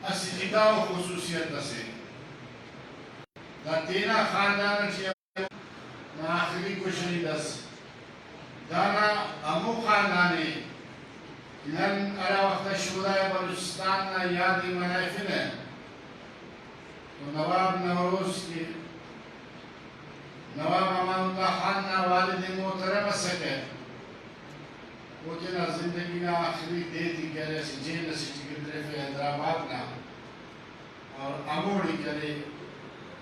اسی جدا و خصوصیت سے دا تینا خاندان چی نا آخری کشنی دس دانا امو خاندانی نن ارا وقت شورای بلوچستان نا یادی منائفن ہے تو نواب نوروز کی نواب امان اللہ خان نا والد محترم سکے وہ تینا زندگی نا آخری دیتی کرے سی جیل سی چکندرے فی حیدرآباد نا اور اموڑی کرے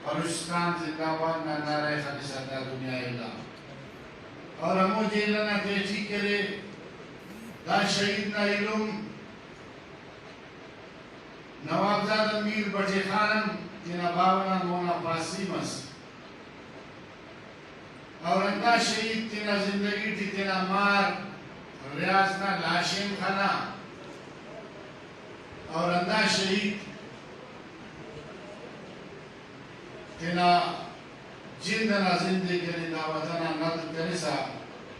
بلوچستان زندہ باد نا نعرہ خالصہ دنیا اللہ اور امو جیلنا دیتی کرے دا شہیدنا علم نوابزاد امیر بڑھے خانم تینا باونا مونا پاسیمس اور انتا شہید تینا زندگی تی تینا مار ریاضنا لاشیم خانا اور انتا شہید تینا جندنا زندگی کری دا وطنا ند کرسا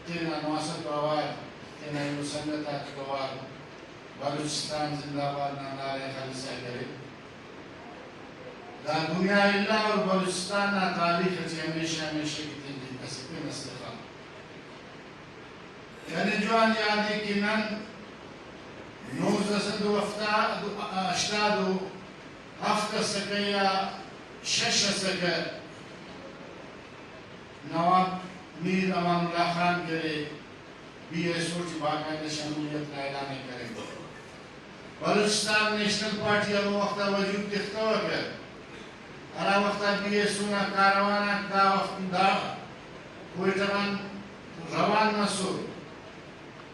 تینا نواسط آواز تینا مسنتات گوار بلوچستان زندہ باد نعرہ خالصہ کرے دا دنیا اللہ اور بلوچستان نا تاریخ چی ہمیشہ کی تنجید کسپی نسلخا یعنی جوان یادی کی نن 1987 ہفتہ سکیا شش سکے نواب میر امان اللہ خان کرے بی ایس او چی باقاعدہ شمولیت کا اعلان کرے بلوچستان نیشنل پارٹی اب وقتا وجود دکھتا ہے ارا وقتا بی ایس او نا کاروانا دا وقت دا کوئی تمام روان نسو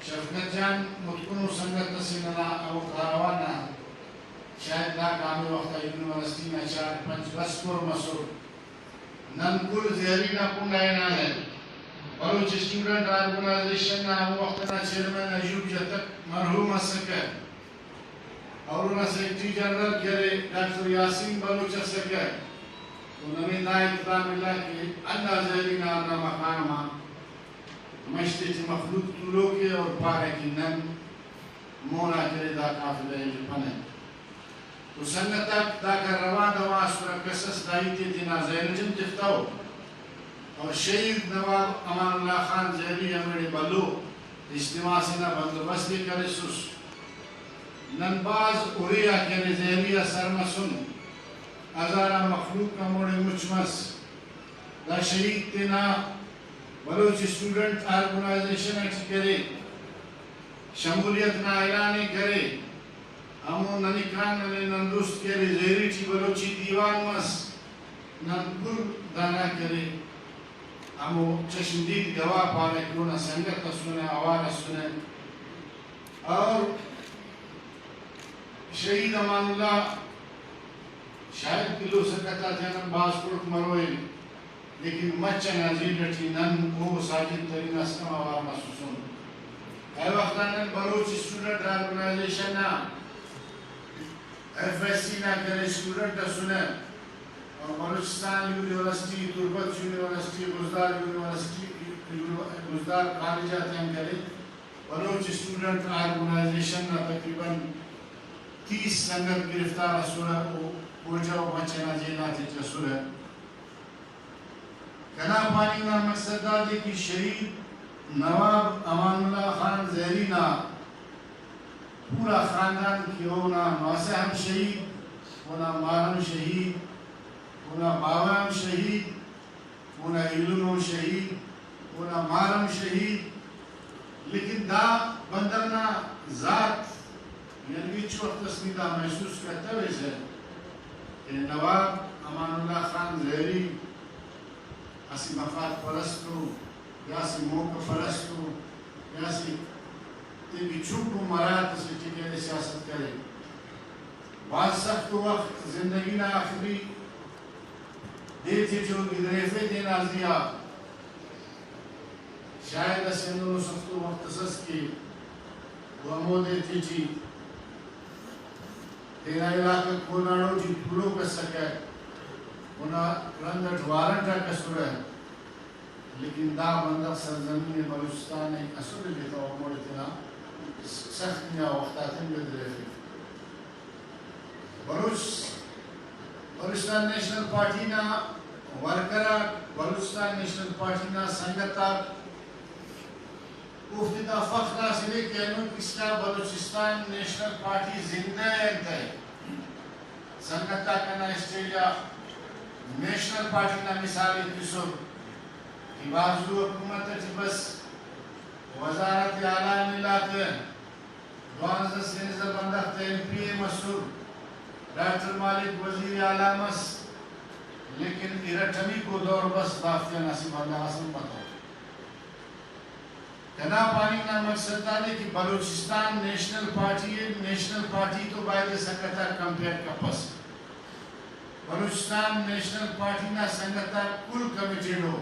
شفقت جان متکنو سنگت نسینا او کاروانا شاید دا کامی وقتا یونیورسٹی نا 4-5 بسکور مسور ننکل زہرینا پنگائنا ہے بلوچ اسٹوڈنٹ آرگنائزیشن نا ہم وقتنا چیئرمین ایوب جتک مرحوم سکے اور انہا سیکٹری جنرل کرے ڈاکٹر یاسین بلوچ سکے تو نمی نائب اقدام اللہ کی اللہ زہرینا انا مقامہ مشتی چی مخلوق طولو کے اور پارے کی نم مونا کرے دا کافلہ جپنے تو سنتک دا کر روان دوا سورا قصص دائی تی دینا زہر جن تفتاو اور شہید نواب امان اللہ خان زہری ہمیں بلو اجتماع سینا بندوبستی کرے سوس ننباز اوریا کرے زہریہ سرمسن ازارا مخلوق کا موڑے مچمس دا شہید تینا بلوچ اسٹوڈنٹ آرگنائزیشن اچھ کرے شمولیت نا اعلانی کرے ہمو ننکان ننے نندوست کرے زہری چی بلوچی دیوان مس ننکل دانا کرے ہمو چشمدید گواہ پالے کرونا سنگت سنے آوانا سنے اور شہید امان اللہ شاید کلو سکتا جنم باز پرک مروئے لیکن مچہ نازیل رٹی نن وہ ساجد ترین اسکم آوار محسوسون اے وقتا نن بلوچ اسٹوڈنٹ آرگنائزیشن نا ایف ایس سی نا کرے اسٹوڈنٹ سنے اور بلوچستان یونیورسٹی تربت یونیورسٹی گزدار یونیورسٹی گزدار کالجات ہم کرے بلوچ اسٹوڈنٹ آرگنائزیشن نا تقریباً 30 سنگت گرفتار سورہ پوچھا و بچنا جینا تیچا سورہ کنا پانی نا مقصد دادے کی شہید نواب امان اللہ خان زہری نا پورا خاندان کی ہونا نواسے ہم شہید ہونا مارم شہید ہونا باوام شہید ہونا علم شہید ہونا مارم شہید لیکن دا بندرنا ذات یعنی چو وقت تسمیدہ محسوس کرتا ویسے کہ نواب امان اللہ خان زہری اسی مفاد پرستو یا سی موقع پرستو یا سی تیبی چھوٹو مرات سے چکے سیاست کرے بعض سخت وقت زندگی نا آخری دیتی جو گدریفے دینا زیا شاید اسے انہوں سخت وقت سس کی وہ مو دیتی جی تیرا علاقہ کوناڑو جی پھولو کر سکے انہا رندٹ وارنٹا کسور ہے لیکن دا بندق سرزمین بلوچستان ایک اصول لیتا ہوا موڑی تینا سخت نیا وقتاتیں بدرے تھے بلوچستان نیشنل پارٹی نا ورکرہ بلوچستان نیشنل پارٹی نا سنگتا افتدا فخر حاصل کہ کس کا بلوچستان نیشنل پارٹی زندہ ہے سنگتا کنا اسٹیجا نیشنل پارٹی نا مثالی کسر کی بازو حکومت بس وزارت اعلیٰ ملات 2013 بندخت MP مسئول ڈاکٹر مالک وزیر اعلیٰ مس لیکن ایرٹمی کو دور بس دافتیا نصیب اللہ حسن پتہ کنا پانی نا مقصد دانے کہ بلوچستان نیشنل پارٹی تو باید سنگتا کمپیر کپس بلوچستان نیشنل پارٹی نا سنگتا کل کمیٹیڈو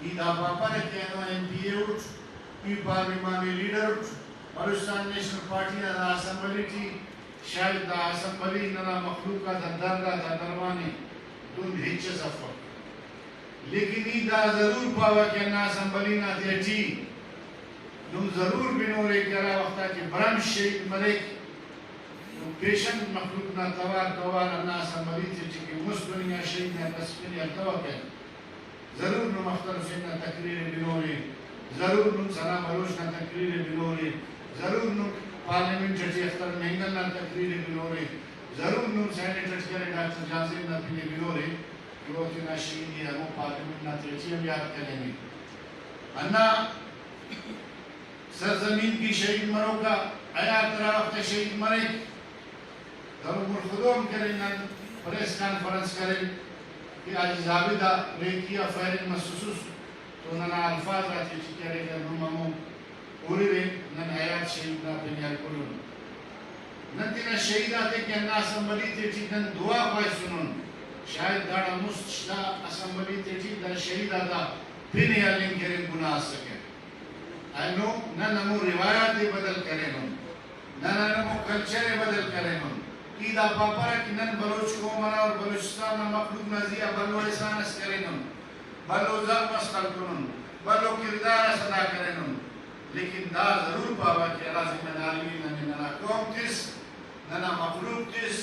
ایدہ پاپا نے کہنو MP اٹھ ای پارلیمانی لیڈر اٹھ بلوچستان نیشنل پارٹی نا اسمبلی تھی شاید دا اسمبلی نا مخلوقہ دا درگاہ دا درمانی دون ہیچ سفر لیکن ایدہ ضرور پاوا کہ نا اسمبلی نا دیٹی نم ضرور بنورے کرا وقتا کہ برم شہید ملک پیشن مخلوق نا توار نا اسمبلی تھی چکی مسلمین شہید نا پسپنی ارتوا کہ ضرور نم اختر حسین نا تقریر بنورے ضرور نم سنا بلوچ نا تقریر بنورے ضرور نم پارلیمنٹ جٹی اختر مہنگل نا تقریر بنورے ضرور نم سینیٹر کرے ڈاکٹر جازم نا پینے بنورے کہ وہ تینا شہیدی ہے وہ پارلیمنٹ نا تیچی ہم یاد کریں گے انا سرزمین کی شہید مروں کا آیات را وقت شہید مرے ضرور خدوم کریں گا پریس کانفرنس کریں کہ آج زابدہ ریکیا فیرن محسوس تو ننا الفاظ آتی چکے رہے گا نماموں پوری رہے نن آیات شہید نا پینیال کرون نن تینا شہید آتے کہ انہا اسمبلی تیٹی نن دعا خواہ سنون شاید داڑا مستشدہ اسمبلی تیٹی نن شہید آتا پینیالیں کریں گناہ سکے اینو نن ہمو روایات بدل کریں ہم نن ہمو کلچر بدل کریں ہم ایدہ پاپرہ کی نن بلوچ کو منا اور بلوچستان مخلوق نزیہ بلو احسانس کریں ہم بلو ظلم اسقل کنن بلو کردار صدا کریں ہم لیکن دا ضرور پاوا کہ رازم ناروی ننا قوم تیس ننا مخلوق تیس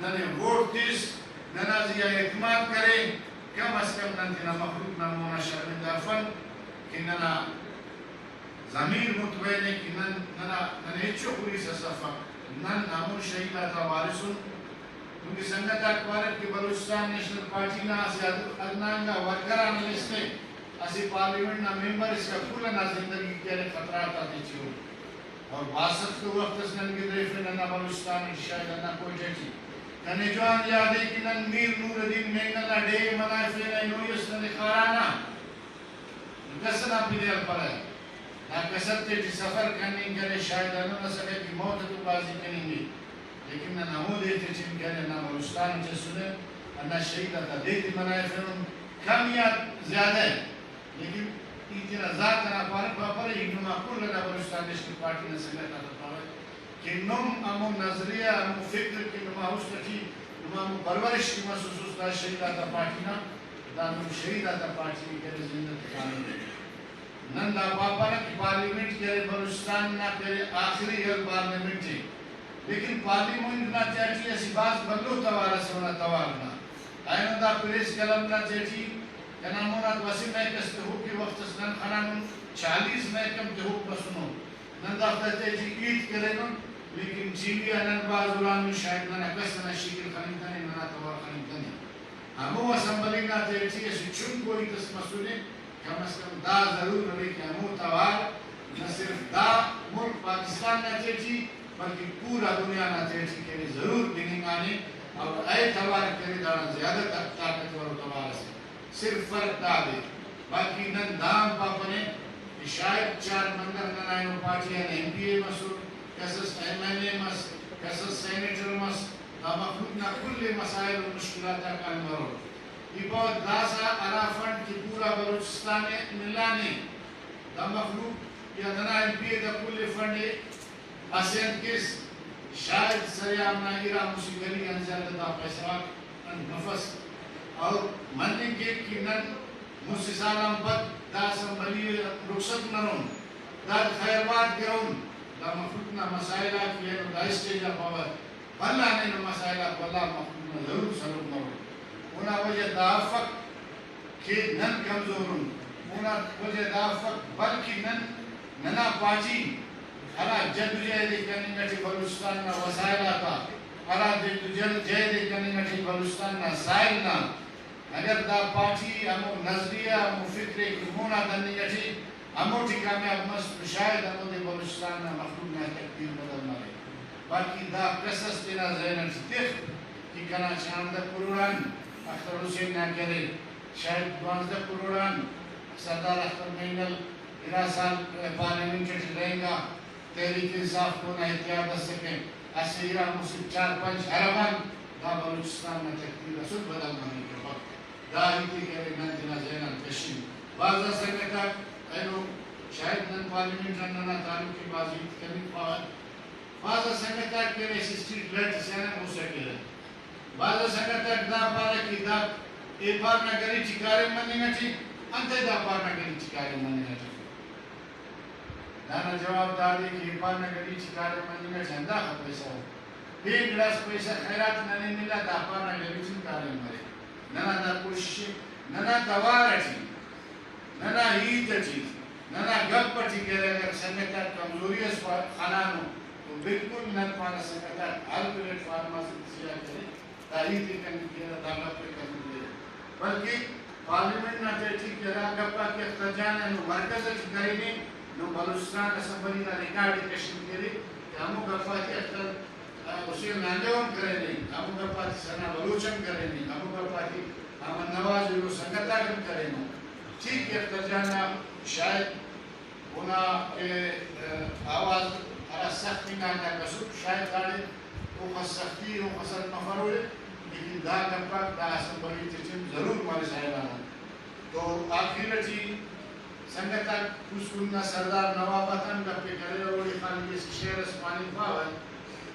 ننا ووٹ تیس ننا زیہ اعتماد کریں کم از کم ننا مخلوق نمونا شرمندہ فن کہ ننا ضمیر مطمئن ہے کہ ننا ہچو پوری سصفہ نن نامون شہیداتا وارثون کیونکہ سنگت اکبارت کی بلوچستان نیشنل پارٹی نا اسی ادنانگا ورکران لستے اسی پارلیمنٹ نا ممبر اس کا کھولنا زندگی کے لئے خطرات آتے چھو اور باسط کے وقت اس ننگی دریفے ننا بلوچستان شاید ننا کوئی جیٹی کنے جوان یادے کہ نن میر نور دین مینگلنا ڈے منائفے نویس ننے خارانا کسنا پیدیل پر ہے نا کسر تیٹی سفر کرنے کے لئے شاید انہوں نے سکے کہ موت تو بازی کریں گی لیکن نہ نمو دیتے چین کے لئے نہ بلوچستان چے سنے نہ شہیدتا دیتی منائے فرون کمیات زیادہ ہے لیکن ایتنا ذات نہ پارک باپر ہے انہوں کل لگا بلوچستان نیشنل پارٹی نے سکتا تھا کہ نم امو نظریہ امو فکر کی نم آوش تھی نم امو پرورش کی محسوس دا شہیدتا پارٹی نا دا نم شہیدتا پارٹی کے لئے زندگی قانون ہے نن دا پاپا نا کی پارلیمنٹ کرے بلوچستان نا کرے آخری گل پارلیمنٹ ہے لیکن پارلیمنٹ نا چاہتی ایسی باز بلو توارا سونا توارنا اینو دا پریس کلم نا چاہتی کنامونا دوسی محکس تحوب کی وقت نن خنانون 40 محکم تحوب پسنو نن دا خطاتے جی عید کرے نن لیکن جیوی انن باز اولانو شاید نن اکسنا شکل خنیدنی ننا توار خنیدنی ہمو اسمبلی نا چاہتی ایسی چون کوئی کس مسئولے کم از کم دا ضرور رہے کہ ہمو توار نہ صرف دا ملک پاکستان نہ چیچی بلکہ پورا دنیا نہ چیچی کے لئے ضرور بیننگ آنے اور اے توار کرے دارا زیادہ طاقتور توار سے صرف فرق دا دے باقی نن دام پاپنے شاید 4 مندر ننائنو پارٹیاں MP مسئول کسس MLA مس کسس سینیٹر مس دا مخلوق نہ کل مسائل و مشکلات کا مرو یہ بہت داسا ارا فنڈ کی پورا بلوچستان ملانے دا مخلوق یا ننا MP دا کل فنڈ اسین کس شاید سریام ناگیرہ موسیقلی انزیادہ دا پیسراک نفس اور مننے کے کی نن موسی سالم بد دا اسمبلی رخصت نرون دا خیروات گرون دا مخلوقنا مسائلات کی ہے دا اسٹیجہ پاور اللہ نے مسائلہ واللہ مخلوق ضرور سلوک مرو اونا وجہ دافق کہ نن کمزورن اونا وجہ دافق بلکہ ننا پاچی ہرا جد جہد کنی گٹی بلوچستان نا وسائل آتا ہرا جد جہد کنی گٹی بلوچستان نا سائل نا اگر دا پاچی ہمو نظریہ ہمو فکر مونا دنی گٹی ہمو ٹی کامیاب مست شاید ہمو دے بلوچستان نا مخلوق نا تکتیر بدل مارے باقی دا قصص تینا زینن تیخ کی کنا چاندہ کروڑان اختر حسین نا کرے شاید 12 کروڑان سردار اختر مینگل اینا سال پارلیمنٹ چٹی رہیں گا تحریک انصاف کو نہ احتیاط سکیں ایسے ایران مسلم 4-5 حربان دا بلوچستان میں تکتیر رسول بدل مانی کے وقت دا ہی تی کرے ننتنا زینن کشی بازا سکتا اینو شاید نن پارلیمنٹ ننا تعلق کی بازی کمی خواہد بازا سکتا کرے سسٹریٹ لائٹ سینن ہو سکے بازا سکتا دا پارا کی دا اے پار نگری چکارے منی گا چی انتے دا پار نگری چکارے منی گا چی دانا جواب دادی کہ ایپار نگری چکارے منی گا چندہ خط پیسہ ہو ایک گلاس پیسہ خیرات ننے ملا دا پار نگری چکارے مرے ننا دا کوشش ننا دوار چی ننا ہیت چی ننا گپ چی کہہ رہے اگر سنگتا کمزوری اس خانانو تو بالکل نن پانا سنگتا ہر پلیٹ فارما سے سیاہ کرے تاہیتی کنی کہہ رہا دا گپ پہ کنی کہہ رہا بلکہ پارلیمنٹ نہ ٹھیک کہہ رہا گپا کے اختجان ہے نو مرکز چی کریں گے نو بلوچستان اسمبلی کا ریکارڈ کشن کرے کہ ہمو گپا کے اختر اسے نانجوان کرے نہیں ہمو گپا کی سنا بلوچن کرے نہیں ہمو گپا کی ہمن نواز جو سنگتا کم کرے نہیں ٹھیک کہ اختجان شاید اونا آواز ہرا سختی ناکا کسو شاید داڑے وہ خس سختی وہ خسر مفروڑے لیکن دا گپا دا اسمبلی چچم ضرور مارے سائلانا تو آخر جی سنگتا کچھ کننا سردار نوابتن گپے کرے روڑی خالی جیسی شہر اسمانی خواہد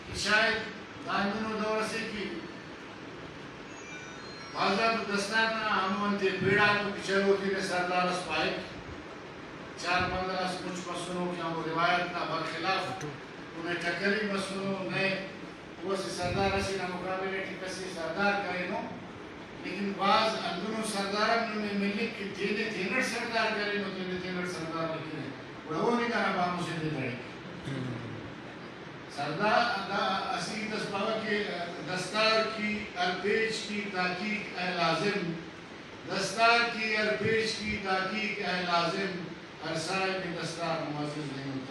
کہ شاید دائمونو دور سے کی بازار دستارنا ہمون تے بیڑا کو کچھر ہوتی نے سردار اسپائی 4-15 کچھ مسئلوں کی ہم روایت نا برخلاف انہیں ٹکری مسئلوں نئے وہ سے سردار اسی نا مقابلے کی کسی سردار کرے نو لیکن بعض اندونوں سردارم میں ملک کی تینے تینر سردار کرے نو تینے تینر سردار لکھے وہ نہیں کہنا بامو سے دے لڑے سردار اسی تصباوہ کے دستار کی ارپیج کی تحقیق اے لازم دستار کی ارپیج کی تحقیق اے لازم ہر سائے میں دستار معزز نہیں ہوتا